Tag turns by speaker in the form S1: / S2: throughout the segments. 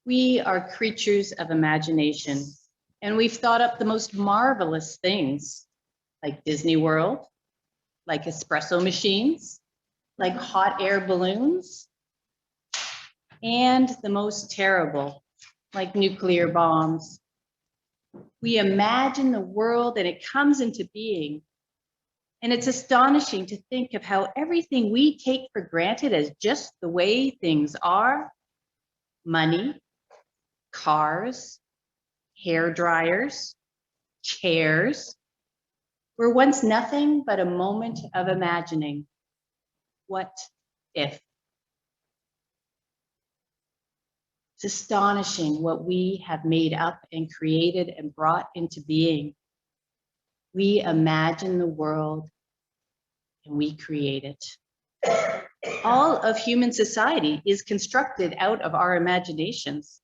S1: We are creatures of imagination, and we've thought up the most marvelous things, like Disney World, like espresso machines, like hot air balloons, and the most terrible, like nuclear bombs. We imagine the world and it comes into being. And it's astonishing to think of how everything we take for granted as just the way things are, money, cars, hair dryers, chairs, were once nothing but a moment of imagining. What if? It's astonishing what we have made up and created and brought into being. We imagine the world and we create it. All of human society is constructed out of our imaginations.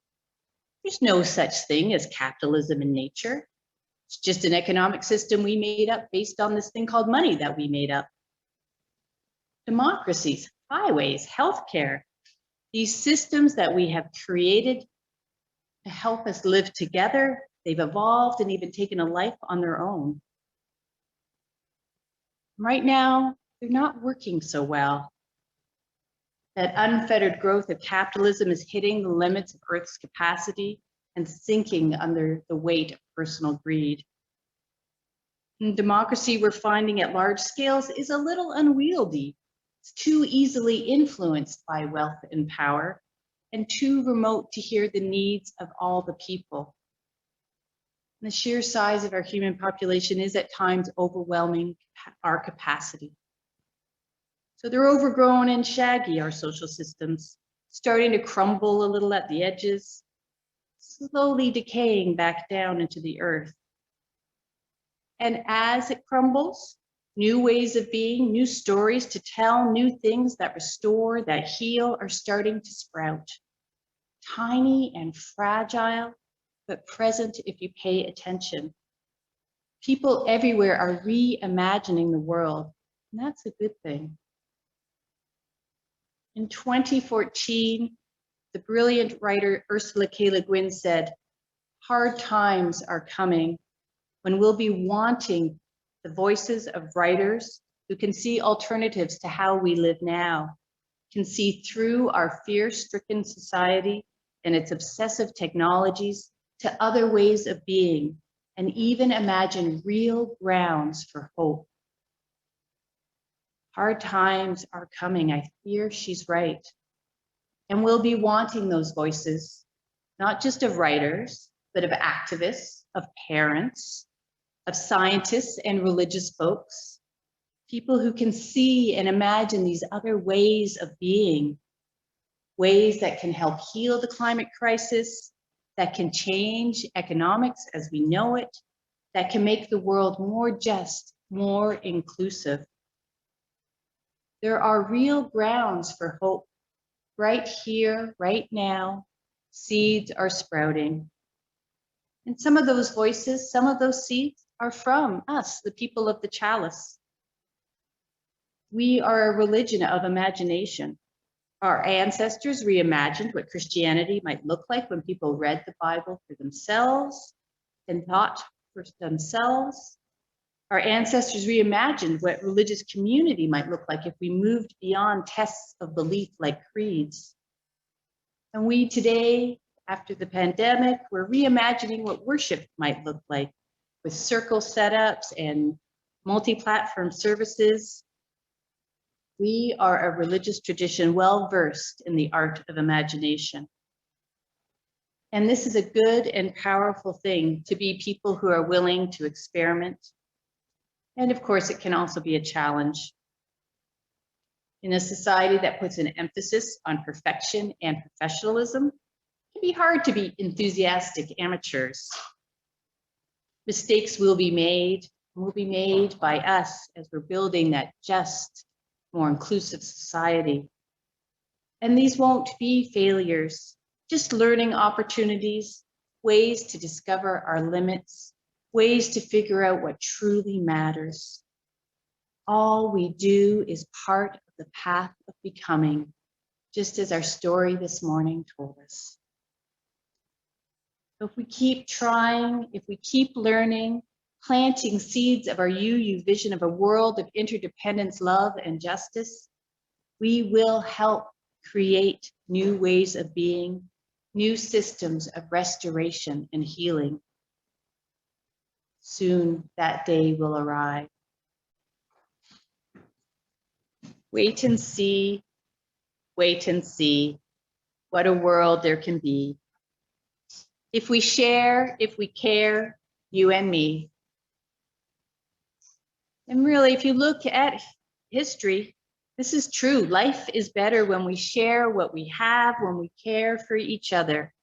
S1: There's no such thing as capitalism in nature. It's just an economic system we made up based on this thing called money that we made up. Democracies, highways, healthcare, these systems that we have created to help us live together, they've evolved and even taken a life on their own. Right now, they're not working so well. That unfettered growth of capitalism is hitting the limits of Earth's capacity and sinking under the weight of personal greed. And democracy we're finding at large scales is a little unwieldy. It's too easily influenced by wealth and power and too remote to hear the needs of all the people. And the sheer size of our human population is at times overwhelming our capacity. So they're overgrown and shaggy, our social systems, starting to crumble a little at the edges, slowly decaying back down into the earth. And as it crumbles, new ways of being, new stories to tell, new things that restore, that heal are starting to sprout. Tiny and fragile, but present if you pay attention. People everywhere are reimagining the world, and that's a good thing. In 2014, the brilliant writer Ursula K. Le Guin said, "Hard times are coming when we'll be wanting the voices of writers who can see alternatives to how we live now, can see through our fear-stricken society and its obsessive technologies to other ways of being, and even imagine real grounds for hope." Hard times are coming. I fear she's right. And we'll be wanting those voices, not just of writers, but of activists, of parents, of scientists and religious folks, people who can see and imagine these other ways of being, ways that can help heal the climate crisis, that can change economics as we know it, that can make the world more just, more inclusive. There are real grounds for hope right here, right now. Seeds are sprouting. And some of those voices, some of those seeds are from us, the people of the chalice. We are a religion of imagination. Our ancestors reimagined what Christianity might look like when people read the Bible for themselves and thought for themselves. Our ancestors reimagined what religious community might look like if we moved beyond tests of belief like creeds. And we today, after the pandemic, we're reimagining what worship might look like with circle setups and multi-platform services. We are a religious tradition well-versed in the art of imagination. And this is a good and powerful thing, to be people who are willing to experiment. And of course, it can also be a challenge. In a society that puts an emphasis on perfection and professionalism, it can be hard to be enthusiastic amateurs. Mistakes will be made by us as we're building that just, more inclusive society. And these won't be failures, just learning opportunities, ways to discover our limits, ways to figure out what truly matters. All we do is part of the path of becoming, just as our story this morning told us. If we keep trying, if we keep learning, planting seeds of our UU vision of a world of interdependence, love, and justice, we will help create new ways of being, new systems of restoration and healing. Soon that day will arrive. Wait and see what a world there can be. If we share, if we care, you and me. And really, if you look at history, this is true. Life is better when we share what we have, when we care for each other.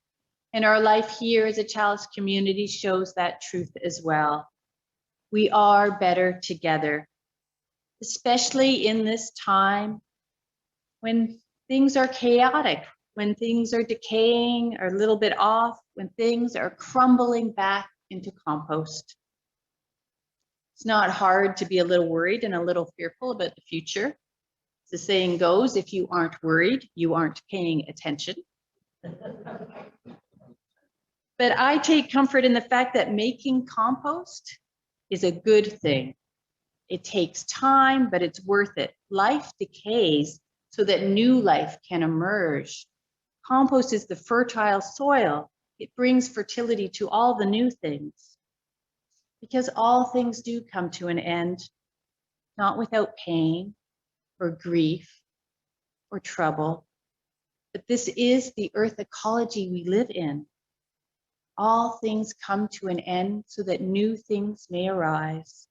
S1: And our life here as a Chalice community shows that truth as well. We are better together, especially in this time when things are chaotic, when things are decaying or a little bit off, when things are crumbling back into compost. It's not hard to be a little worried and a little fearful about the future. As the saying goes, if you aren't worried, you aren't paying attention. But I take comfort in the fact that making compost is a good thing. It takes time, but it's worth it. Life decays so that new life can emerge. Compost is the fertile soil. It brings fertility to all the new things. Because all things do come to an end, not without pain or grief or trouble. But this is the earth ecology we live in. All things come to an end so that new things may arise.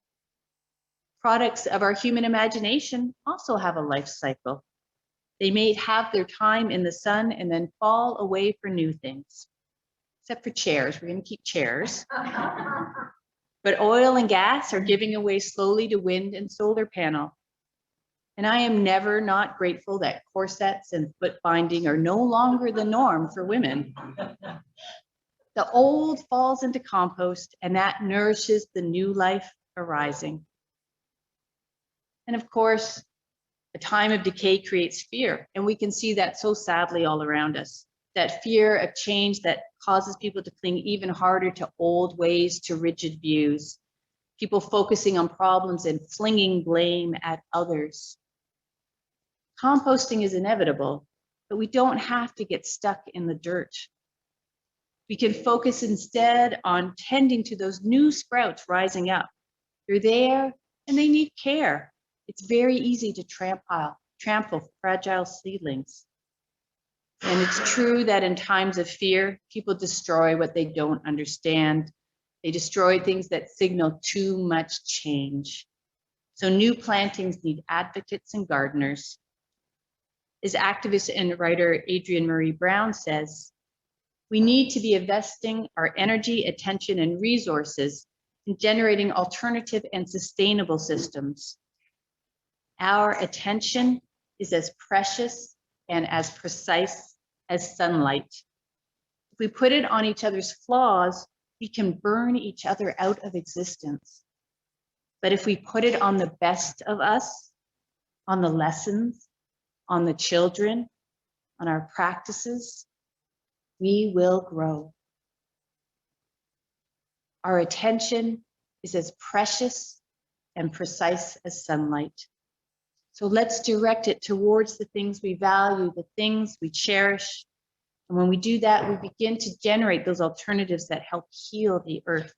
S1: Products of our human imagination also have a life cycle. They may have their time in the sun and then fall away for new things. Except for chairs, we're going to keep chairs. But oil and gas are giving away slowly to wind and solar panel. And I am never not grateful that corsets and foot binding are no longer the norm for women. The old falls into compost, and that nourishes the new life arising. And of course, a time of decay creates fear, and we can see that so sadly all around us. That fear of change that causes people to cling even harder to old ways, to rigid views. People focusing on problems and flinging blame at others. Composting is inevitable, but we don't have to get stuck in the dirt. We can focus instead on tending to those new sprouts rising up. They're there and they need care. It's very easy to trample fragile seedlings. And it's true that in times of fear, people destroy what they don't understand. They destroy things that signal too much change. So new plantings need advocates and gardeners. As activist and writer Adrienne Marie Brown says, we need to be investing our energy, attention, and resources in generating alternative and sustainable systems. Our attention is as precious and as precise as sunlight. If we put it on each other's flaws, we can burn each other out of existence. But if we put it on the best of us, on the lessons, on the children, on our practices, we will grow. Our attention is as precious and precise as sunlight. So let's direct it towards the things we value, the things we cherish. And when we do that, we begin to generate those alternatives that help heal the earth.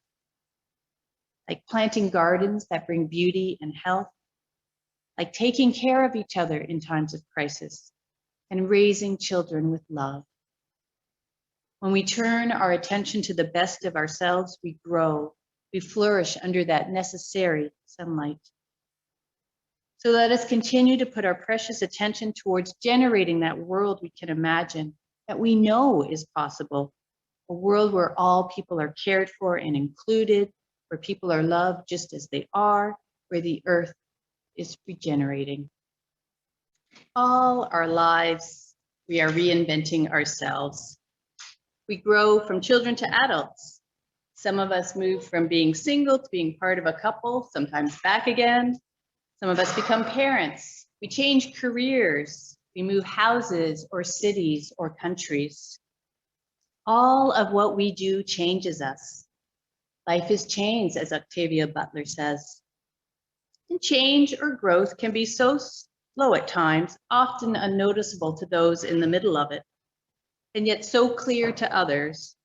S1: Like planting gardens that bring beauty and health, like taking care of each other in times of crisis, and raising children with love. When we turn our attention to the best of ourselves, we grow, we flourish under that necessary sunlight. So let us continue to put our precious attention towards generating that world we can imagine, that we know is possible, a world where all people are cared for and included, where people are loved just as they are, where the earth is regenerating. All our lives, we are reinventing ourselves. We grow from children to adults. Some of us move from being single to being part of a couple, sometimes back again. Some of us become parents. We change careers. We move houses or cities or countries. All of what we do changes us. Life is change, as Octavia Butler says. And change or growth can be so slow at times, often unnoticeable to those in the middle of it, and yet so clear to others,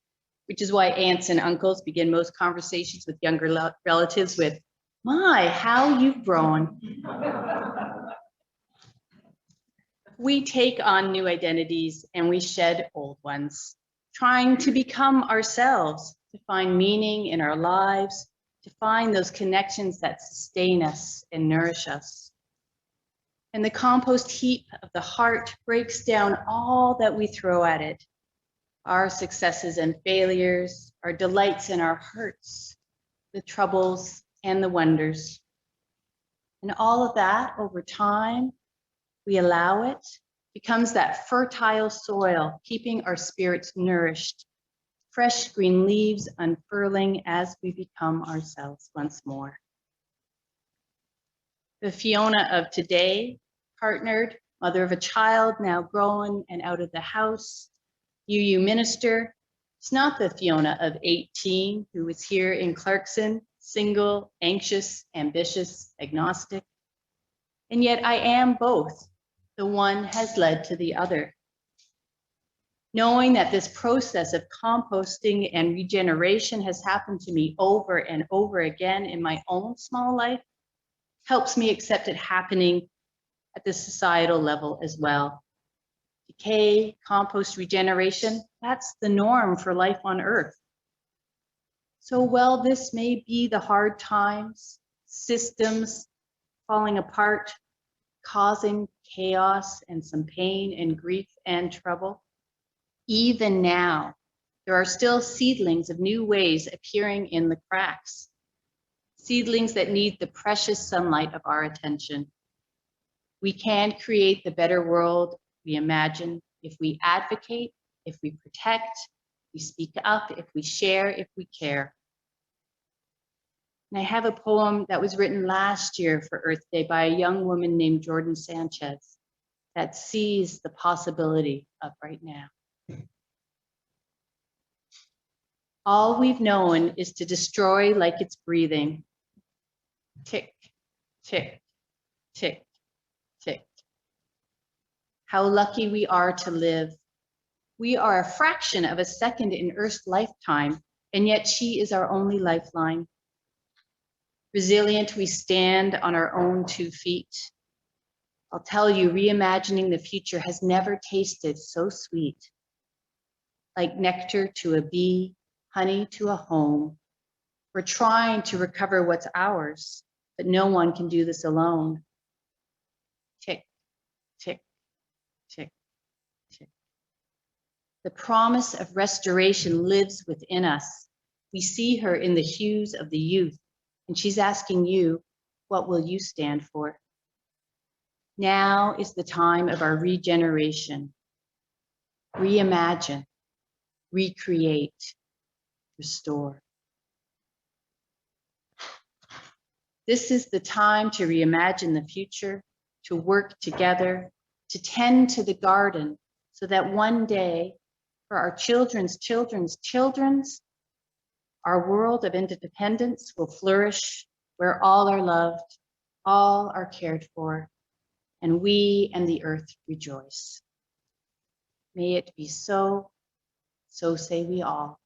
S1: which is why aunts and uncles begin most conversations with younger relatives with, "My, how you've grown." We take on new identities and we shed old ones, trying to become ourselves, to find meaning in our lives, to find those connections that sustain us and nourish us. And the compost heap of the heart breaks down all that we throw at it, our successes and failures, our delights and our hurts, the troubles and the wonders. And all of that over time, we allow it, becomes that fertile soil, keeping our spirits nourished, fresh green leaves unfurling as we become ourselves once more. The Fiona of today, partnered, mother of a child, now grown and out of the house, UU minister. It's not the Fiona of 18 who was here in Clarkson, single, anxious, ambitious, agnostic. And yet I am both. The one has led to the other. Knowing that this process of composting and regeneration has happened to me over and over again in my own small life helps me accept it happening at the societal level as well. Decay, compost, regeneration, that's the norm for life on Earth. So while this may be the hard times, systems falling apart, causing chaos and some pain and grief and trouble, even now, there are still seedlings of new ways appearing in the cracks, seedlings that need the precious sunlight of our attention. We can create the better world we imagine if we advocate, if we protect, if we speak up, if we share, if we care. And I have a poem that was written last year for Earth Day by a young woman named Jordan Sanchez that sees the possibility of right now. All we've known is to destroy like it's breathing. Tick, tick, tick, tick. How lucky we are to live. We are a fraction of a second in Earth's lifetime, and yet she is our only lifeline. Resilient, we stand on our own 2 feet. I'll tell you, reimagining the future has never tasted so sweet. Like nectar to a bee, honey to a home. We're trying to recover what's ours, but no one can do this alone. Tick, tick, tick, tick. The promise of restoration lives within us. We see her in the hues of the youth, and she's asking you, what will you stand for? Now is the time of our regeneration. Reimagine, recreate, restore. This is the time to reimagine the future, to work together, to tend to the garden, so that one day, for our children's children's children's, our world of interdependence will flourish, where all are loved, all are cared for, and we and the earth rejoice. May it be so, so say we all.